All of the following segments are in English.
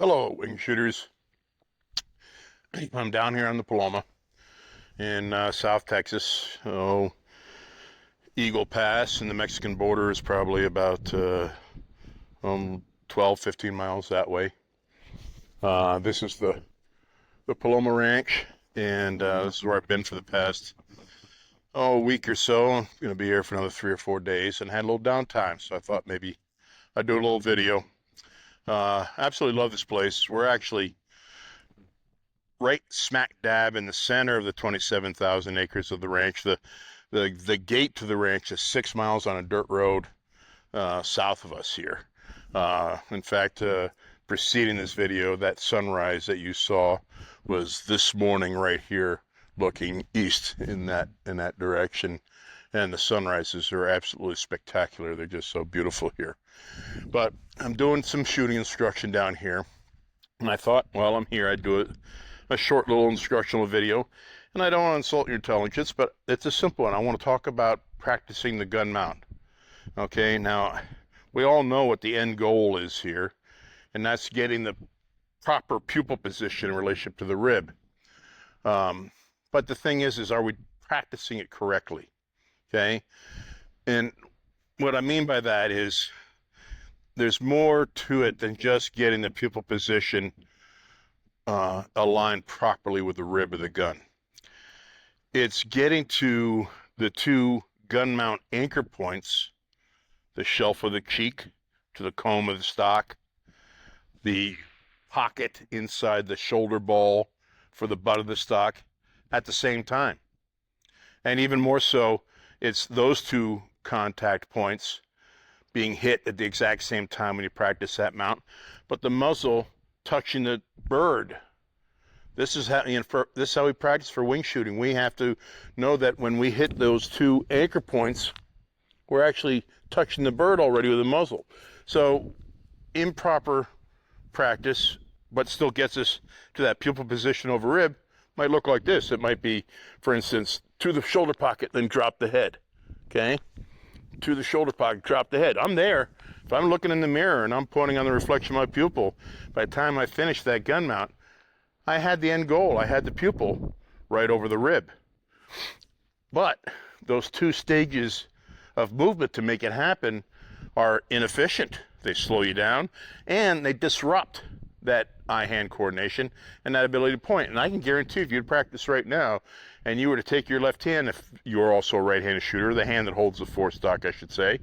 Hello, wing shooters. I'm down here on the Paloma in South Texas. Oh, Eagle Pass and the Mexican border is probably about 12, 15 miles that way. This is the Paloma Ranch, and this is where I've been for the past week or so. I'm going to be here for another 3 or 4 days and had a little downtime, so I thought maybe I'd do a little video. Absolutely love this place. We're actually right smack dab in the center of the 27,000 acres of the ranch. The gate to the ranch is 6 miles on a dirt road south of us here. In fact, preceding this video, that sunrise that you saw was this morning right here, looking east in that direction. And the sunrises are absolutely spectacular. They're just so beautiful here. But I'm doing some shooting instruction down here, and I thought, well, I'm here, I'd do a short little instructional video. And I don't want to insult your intelligence, but it's a simple one. I want to talk about practicing the gun mount. Okay, now we all know what the end goal is here, and that's getting the proper pupil position in relationship to the rib. But the thing is are we practicing it correctly? Okay, and what I mean by that is there's more to it than just getting the pupil position aligned properly with the rib of the gun. It's getting to the two gun mount anchor points, the shelf of the cheek to the comb of the stock, the pocket inside the shoulder ball for the butt of the stock at the same time. And even more so, it's those two contact points being hit at the exact same time when you practice that mount, but the muzzle touching the bird. This is how we practice for wing shooting. We have to know that when we hit those two anchor points, we're actually touching the bird already with the muzzle. So improper practice, but still gets us to that pupil position over rib, might look like this. It might be, for instance, to the shoulder pocket, then drop the head. Okay? To the shoulder pocket, drop the head. I'm there. If I'm looking in the mirror and I'm pointing on the reflection of my pupil, by the time I finish that gun mount, I had the end goal. I had the pupil right over the rib. But those two stages of movement to make it happen are inefficient. They slow you down and they disrupt that eye-hand coordination and that ability to point. And I can guarantee if you'd practice right now and you were to take your left hand, if you're also a right-handed shooter, the hand that holds the forestock, I should say,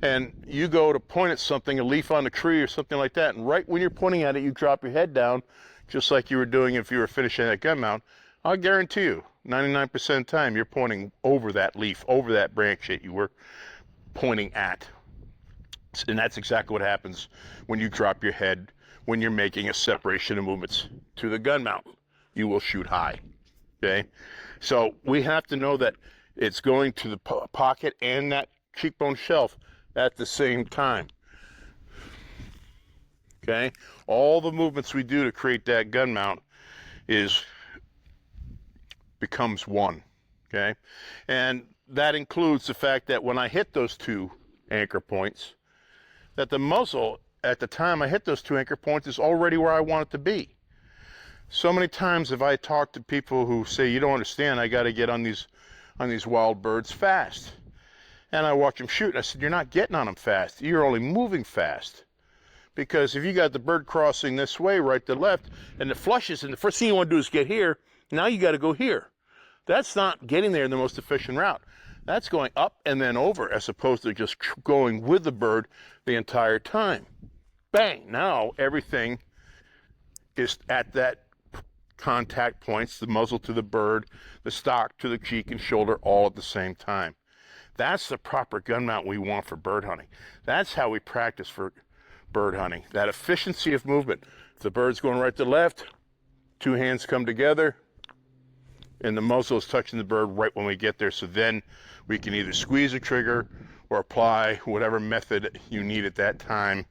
and you go to point at something, a leaf on a tree or something like that, and right when you're pointing at it, you drop your head down, just like you were doing if you were finishing that gun mount, I'll guarantee you, 99% of the time, you're pointing over that leaf, over that branch that you were pointing at. And that's exactly what happens when you drop your head, when you're making a separation of movements to the gun mount. You will shoot high, okay? So we have to know that it's going to the pocket and that cheekbone shelf at the same time, okay? All the movements we do to create that gun mount becomes one, okay? And that includes the fact that when I hit those two anchor points, that the muzzle at the time I hit those two anchor points is already where I want it to be. So many times have I talked to people who say, you don't understand, I got to get on these wild birds fast. And I watch them shoot, and I said, you're not getting on them fast. You're only moving fast. Because if you got the bird crossing this way, right to left, and it flushes, and the first thing you want to do is get here, now you got to go here. That's not getting there in the most efficient route. That's going up and then over, as opposed to just going with the bird the entire time. Bang, now everything is at that contact points, the muzzle to the bird, the stock to the cheek and shoulder, all at the same time. That's the proper gun mount we want for bird hunting. That's how we practice for bird hunting. That efficiency of movement. If the bird's going right to left, two hands come together, and the muzzle is touching the bird right when we get there. So then we can either squeeze the trigger or apply whatever method you need at that time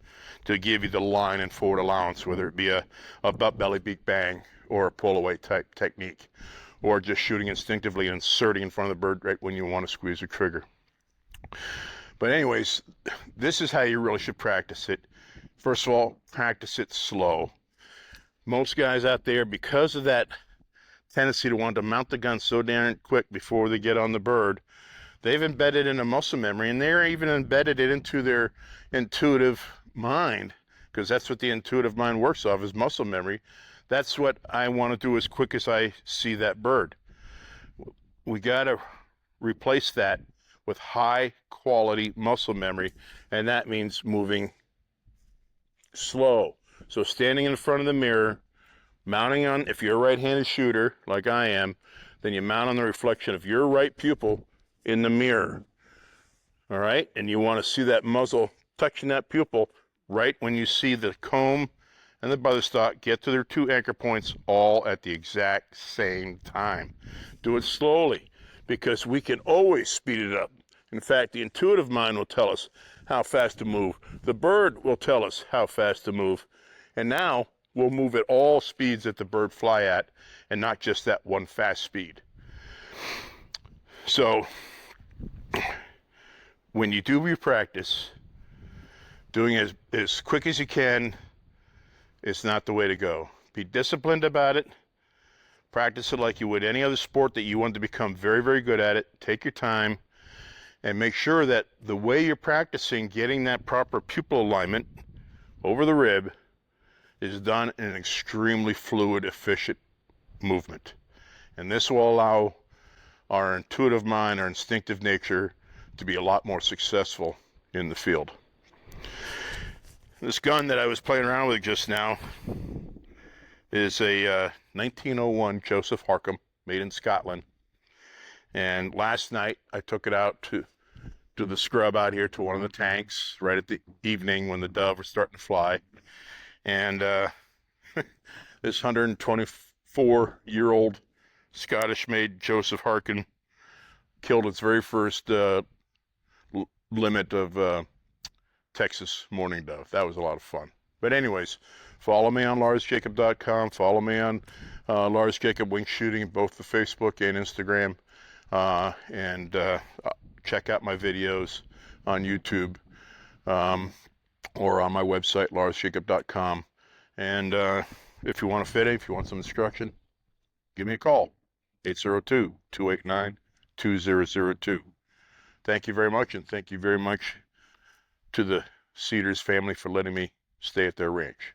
to give you the line and forward allowance, whether it be a butt belly beak bang or a pull away type technique, or just shooting instinctively and inserting in front of the bird right when you want to squeeze the trigger. But anyways, this is how you really should practice it. First of all, practice it slow. Most guys out there, because of that tendency to want to mount the gun so darn quick before they get on the bird, they've embedded in a muscle memory, and they're even embedded it into their intuitive mind, because that's what the intuitive mind works off, is muscle memory. That's what I want to do as quick as I see that bird. We got to replace that with high quality muscle memory, and that means moving slow. So standing in front of the mirror, mounting on, if you're a right-handed shooter like I am, then you mount on the reflection of your right pupil in the mirror. All right, and you want to see that muzzle touching that pupil right when you see the comb and the buttstock get to their 2 anchor points all at the exact same time. Do it slowly, because we can always speed it up. In fact, the intuitive mind will tell us how fast to move. The bird will tell us how fast to move. And now we'll move at all speeds that the bird fly at, and not just that one fast speed. So when you do your practice, doing it as quick as you can is not the way to go. Be disciplined about it. Practice it like you would any other sport that you want to become very, very good at it. Take your time and make sure that the way you're practicing getting that proper pupil alignment over the rib is done in an extremely fluid, efficient movement. And this will allow our intuitive mind, our instinctive nature, to be a lot more successful in the field. This gun that I was playing around with just now is a 1901 Joseph Harkom, made in Scotland. And last night I took it out to the scrub out here to one of the tanks right at the evening when the dove was starting to fly. And this 124-year-old Scottish-made Joseph Harkom killed its very first limit of Texas mourning dove. That was a lot of fun. But anyways, follow me on LarsJacob.com. Follow me on Lars Jacob Wing Shooting, both the Facebook and Instagram. And check out my videos on YouTube or on my website, LarsJacob.com. And if you want to fit in, if you want some instruction, give me a call, 802-289-2002. Thank you very much, and thank you very much to the Cedars family for letting me stay at their ranch.